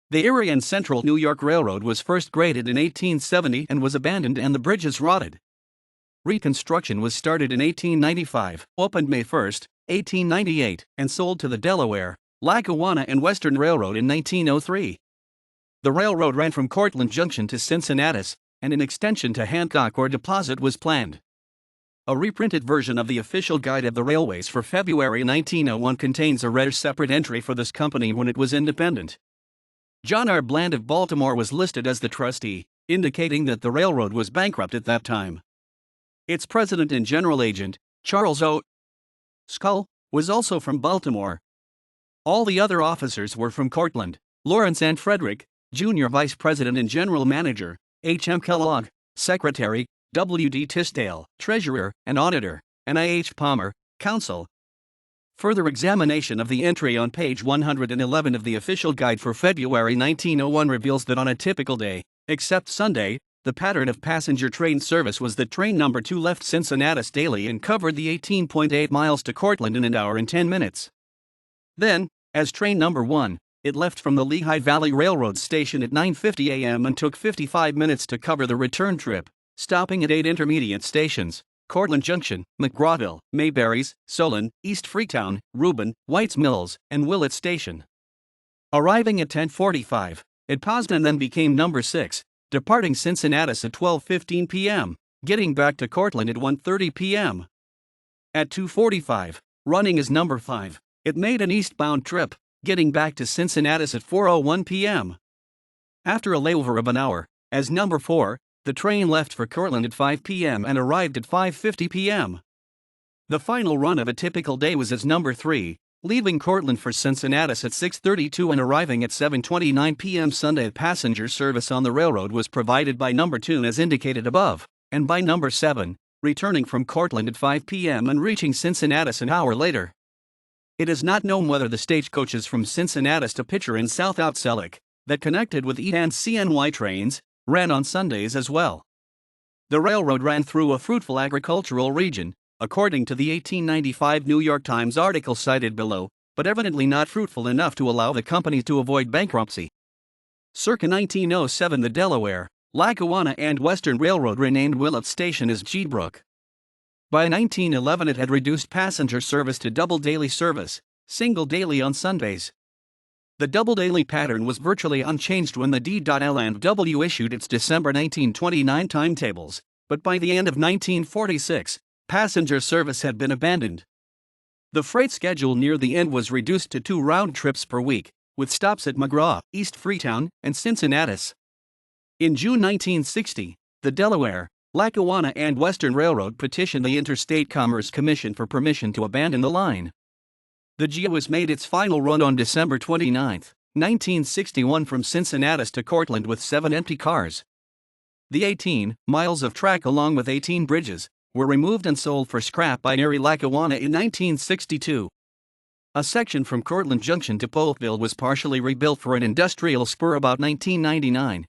The Erie and Central New York Railroad was first graded in 1870 and was abandoned and the bridges rotted. Reconstruction was started in 1895, opened May 1, 1898, and sold to the Delaware, Lackawanna and Western Railroad in 1903. The railroad ran from Cortland Junction to Cincinnatus, and an extension to Hancock or Deposit was planned. A reprinted version of the official guide of the railways for February 1901 contains a rare separate entry for this company when it was independent. John R. Bland of Baltimore was listed as the trustee, indicating that the railroad was bankrupt at that time. Its president and general agent, Charles O. Scull, was also from Baltimore. All the other officers were from Cortland. Lawrence and Frederick, Jr. Vice President and General Manager, H. M. Kellogg, Secretary, W. D. Tisdale, Treasurer and Auditor, and I. H. Palmer, Counsel. Further examination of the entry on page 111 of the official guide for February 1901 reveals that on a typical day, except Sunday, the pattern of passenger train service was that train number 2 left Cincinnatus daily and covered the 18.8 miles to Cortland in an hour and 10 minutes. Then, as train number 1, it left from the Lehigh Valley Railroad station at 9:50 a.m. and took 55 minutes to cover the return trip, stopping at 8 intermediate stations: Cortland Junction, McGrawville, Mayberries, Solon, East Freetown, Reuben, White's Mills, and Willett Station. Arriving at 10:45, it paused and then became number 6, departing Cincinnatus at 12:15 p.m., getting back to Cortland at 1:30 p.m. At 2:45, running as number 5, it made an eastbound trip, getting back to Cincinnatus at 4:01 p.m. After a layover of an hour, as number 4, the train left for Cortland at 5 p.m. and arrived at 5:50 p.m. The final run of a typical day was as number 3, leaving Cortland for Cincinnatus at 6:32 and arriving at 7:29 p.m. Sunday. Passenger service on the railroad was provided by number 2 as indicated above, and by number 7, returning from Cortland at 5 p.m. and reaching Cincinnatus an hour later. It is not known whether the stagecoaches from Cincinnatus to Pitcher in South Outselleck, that connected with E and CNY trains, ran on Sundays as well. The railroad ran through a fruitful agricultural region, according to the 1895 New York Times article cited below, but evidently not fruitful enough to allow the company to avoid bankruptcy. Circa 1907, the Delaware, Lackawanna and Western Railroad renamed Willett Station as G. Brook. By 1911 it had reduced passenger service to double daily service, single daily on Sundays. The double daily pattern was virtually unchanged when the D.L&W issued its December 1929 timetables, but by the end of 1946, passenger service had been abandoned. The freight schedule near the end was reduced to 2 round trips per week, with stops at McGraw, East Freetown, and Cincinnatus. In June 1960, the Delaware, Lackawanna and Western Railroad petitioned the Interstate Commerce Commission for permission to abandon the line. The GOS made its final run on December 29, 1961 from Cincinnatus to Cortland with 7 empty cars. The 18 miles of track along with 18 bridges were removed and sold for scrap by Erie Lackawanna in 1962. A section from Cortland Junction to Polkville was partially rebuilt for an industrial spur about 1999,